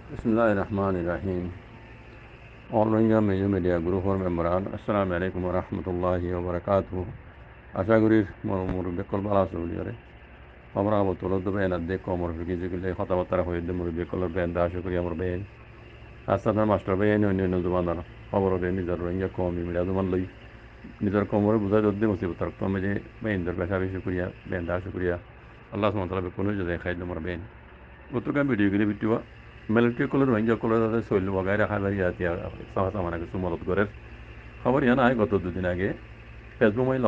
Bismillahirrahmanirrahim. All Rohingya Major Media Group for Memberan. Assalamu alaikum wa rahmatullahi wa barakatuh. আশা করি মুরব্বী call ভালো আছে বলি আরে আমরা বতল তো বেন আদে কমর ফিকে যেগুলো কথাবার্তা হয়ে দে মুরব্বী কলর বেন দা আশা করি আমার বেন আসাদার মাস্টার বেন অন্য জবান খবর দে নিজের রোহিঙ্গা কম মিডিয়া জমান লই নিজের কমরে বুঝাই দে মুসিবত তো আমি যে বেন দর পেশা বেশি করিয়া বেন দা আশা করিয়া আল্লাহ সুবহানাহু ওয়া তাআলা কোনো যে দেখাই দে আমার বেন গতকাল ভিডিও গিয়ে video military colour Rohingya colour শৈল বগাই রাখা বাড়ি আতি সাহা সামানা কিছু মদত করে খবর ইয়া নাই গত দুদিন আগে ফেসবুক মই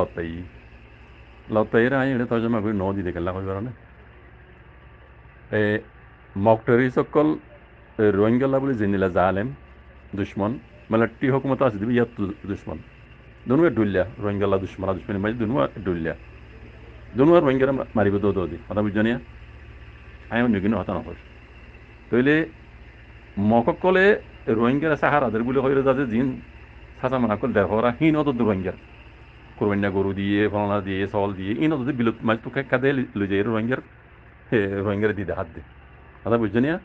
লতাইয়ের আই এটা তর্জমা করে ন দিতে গেলা হয়ে পারে মকটারি সকল রোহিঙ্গালা বলে জেনিলা জালেম দুশ্মন মিলিটারি হুকুমত আছে দিবি ইয়াত দুশ্মন দুনুয়া ডুলিয়া রোহিঙ্গালা দুশ্মনা দুশ্মনী মাঝে দুনুয়া ডুলিয়া দুনুয়া রোহিঙ্গারা মারিব দি কথা বুঝনিয়া আই নিগিনো হতা নকর তইলে মককলে রোহিঙ্গারা সাহারাদের বলে হয়ে যাচ্ছে জিন সাঁচা মানা করলে দেখরা হীন অত রোহিঙ্গার কোরবান্যা গরু দিয়ে ফলনা দিয়ে চল দিয়ে ইন অত বিলত মাছ তো কাদে লই যায় রোহিঙ্গার দিদে হাত দে কথা বুঝছো নিয়া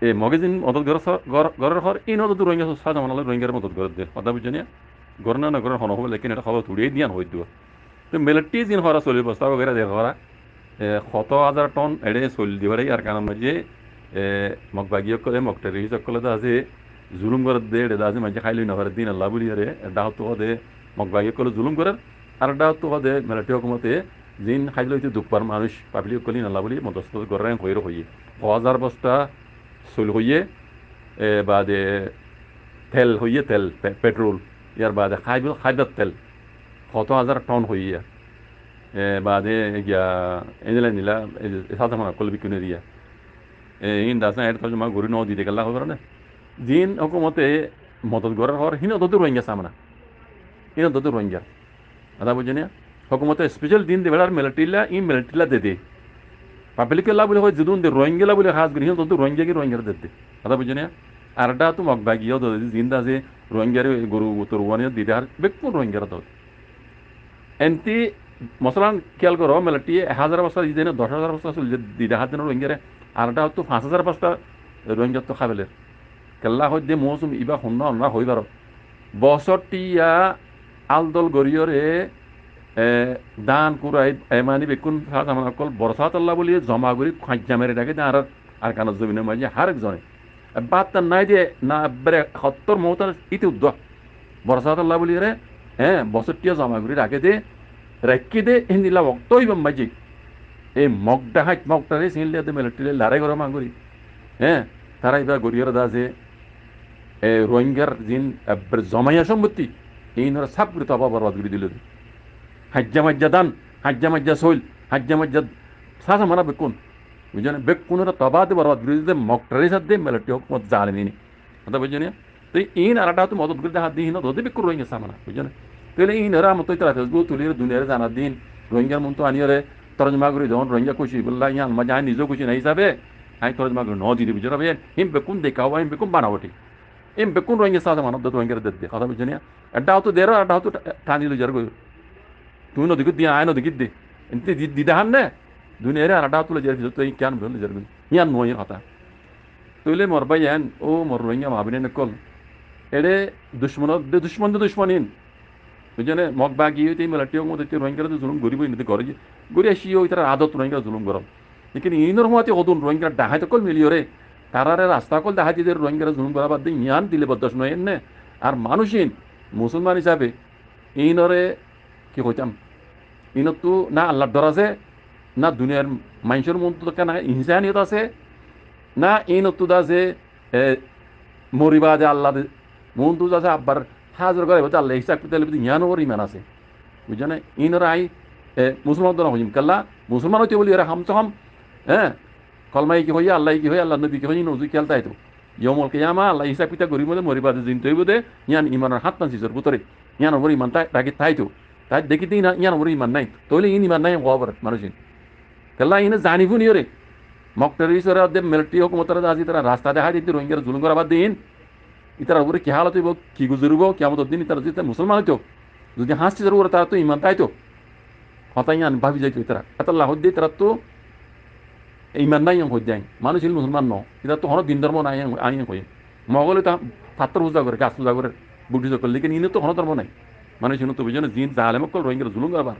এ মগে দিন মদত ঘরের ঘর ইন অত রোহিঙ্গা সাঁচা মানালে রোহিঙ্গার মদত ঘর দে কথা বুঝছো নিয়া ঘর না ঘরের হন হবে লেকিন এটা খবর থুড়িয়ে দিয়ান হয়ে দিব তো মেলেটি দিন হরা চলি বস্তা বগেরা দেখরা 100,000 টন এড়ে চলি দিবারে আর কারণ যে মগ বাগিয়ে করে মগটারি সকলে তো আছে জুলুম করে দে এটা আছে মাঝে খাইলি না দিন আল্লাহ বলি আরে ডাহত দে মগ বাগিয়ে করে জুলুম করার আর ডাহত দে মিলিটারি হুকুমতে জিন খাইলে হইতে দুপার মানুষ পাবলিক কলি আল্লাহ বলি মদস্ত করে হয়ে হইয়ে 1,000 বস্তা চুল হইয়ে বাদে তেল হইয়ে তেল পেট্রোল ইয়ার বাদে খাইবার তেল 100,000 টন হইয়া বাদে গিয়া এনিলা নিলা সাথে মনে করলে বিকুনে দিয়া ইন দাসনা এর তর্জমা গরি ন দিতে গেলা হবে না জিন হুকুমতে মদত গড়ার হওয়ার হিন দত রোহিঙ্গা সামনা হিন দত রোহিঙ্গা আদা বুঝে হুকুমতে স্পেশাল দিন দেবে আর মিলিটারিলা দে পাবলিকেলা বলে হয় যদুন দে রোহিঙ্গেলা বলে খাস করি হিন দত রোহিঙ্গা কি রোহিঙ্গার দে আদা বুঝে আর এটা তো মগবাগিও জিন্দা যে রোহিঙ্গার গরু তরুয়ানি দিতে আর বেকুন রোহিঙ্গার দত এনতি মশলান খেয়াল করো মিলিটারি 1,000 বস্তা দিতে 10,000 বস্তা চলে দিতে হাত দিন রোহিঙ্গারে আর এটা তো 5,000 বস্তা রোহিঙ্গার তো খাবেলের কেল্লা হয় দে মৌসুম ইবা শূন্য অন্যা হয়ে পার বছরটিয়া আলদল গরিয়রে দান কুরাই এমানি বেকুন অকল বরসাত আল্লাহ বলি জমা করি খাজ্জা মেরে ডাকে আর কানত জমিনের মাঝে হারেক জনে বাদ তার নাই দিয়ে না একবারে 70 মৌতার ইতি উদ্দ বরসাত আল্লাহ বলি রে বছরটিয়া জমা করি রাখে দে রেখে দে হিন্দিলা অক্তই মাঝে এই মগডা হাইট মগটারে চিনলে মিলিটারি লড়াই করা মাগুরি তারা এবার গরিয়র দা যে রোহিঙ্গার জিন জমাইয়া সম্পত্তি এই নরা সাপ করে তবা বরবাদ করে দিল হাজ্জা মাজ্জা দান হাজ্জা মাজ্জা শৈল হাজ্জা মাজ্জা সাসা মানা বেকুন বুঝলেন বেকুনরা তবাতে বরবাদ করে দিতে মকটারি সাথে মিলিটারি হুকুমত জালে নিনি কথা বুঝলেন তো ইন আরাটা তো মদত করে হাত দিন ধোতে বেকুর রোহিঙ্গা সামানা বুঝলেন তাহলে ইন এরা মতো তারা ফেসবুক তুলিয়ে দুনিয়ারে জানার দিন রোহিঙ্গার মতো আনিয়রে তরজমা করে যখন রোহিঙ্গা খুশি বললা ইয়ান মজা নিজেও খুশি না হিসাবে আই তরজমা করে ন দিদি বুঝলাম হিম বেকুন দেখাও হিম বেকুন বানাওটি এম বেকুন রোহিঙ্গা সাথে মানব দত রোহিঙ্গার দে কথা বুঝছেন এটা তো দেরো এটা তো টানি লো যার তুই নদীকে দিয়ে আয় নদীকে দে এমনি দিদা হান না দুনিয়ারে আর এটা তুলে যার ভিতর তুই কেন বললে যার ইয়ান নয় কথা তুইলে মরবাই ইয়ান ও মর রোহিঙ্গা ভাবিনে নকল এড়ে দুশ্মনিন বুঝছেন মগ বাগি হইতে মিলিটারি মধ্যে রোহিঙ্গার জুলুম গরিব নিতে করে গড়ি আসিও তার আদত রোহিঙ্গা জুলুম গরম কিন্তু ইনর হওয়াতে হতুন রোহিঙ্গা ডাহাই কল মিলিও রে তারারে রাস্তা কল দেখা দিয়ে রোহিঙ্গারা জুলুম করা বাদ দিয়ে ইয়ান দিলে বদাস নয় এনে আর মানুষইন মুসলমান হিসাবে ইনরে কি কইতাম ইনত তো না আল্লাহর ডর আছে না দুনিয়ার মানুষের মধ্যে না ইনসানিয়ত আছে না ইনত তো আছে মরিবা যে আল্লাহ মন তো আছে আব্বার হাজার করে বলতে আল্লাহ হিসাব করতে ইয়ান ওর ইমান আছে বুঝছেন ইনরা আই মুসলমান তো না হইম কাল্লা মুসলমান হইতে বলি এরা হামচ হাম কলমাই কি হইয়া আল্লাহ কি হইয়া আল্লাহ নবী কি হই নজু খেয়াল তাই তো ইয়মল কেয়ামা আল্লাহ হিসাব কিতা গরিব মধ্যে মরিবাদে জিন তৈব দে ইয়ান ইমানের হাত পান সিজর পুতরে ইয়ান ওর ইমান তাকে তাই তো তাই দেখি দিই না ইয়ান ওর ইমান নাই তইলে ইন ইমান নাই খবর মানুষিন কাল্লা ইনে জানিবু নি রে মকটারি সরা দে মিলিটারি হুকুমতরা আজি তারা রাস্তা দেখা দিতে রোহিঙ্গার জুলুম করা বাদ দিন ইতারা ওরে কি হালত হইব কি গুজরব কিয়ামত দিন ইতারা যদি মুসলমান হইতো যদি হাসি জরুর তারা তো ইমান তাই তো হতাই আন ভাবি যাইতো ইতারা আল্লাহ হদ্দি তারা তো ইমান নাই হয়ে যায় মানুষ ছিল মুসলমান ন এটা তো হনো দিন ধর্ম নাই আই হয়ে মগলে তা পাত্র পূজা করে গাছ পূজা করে বুদ্ধি সকল লেকিন ইনে তো হনো ধর্ম নাই মানুষ তো বুঝে জিন জালেম কল রোহিঙ্গা জুলুম আবার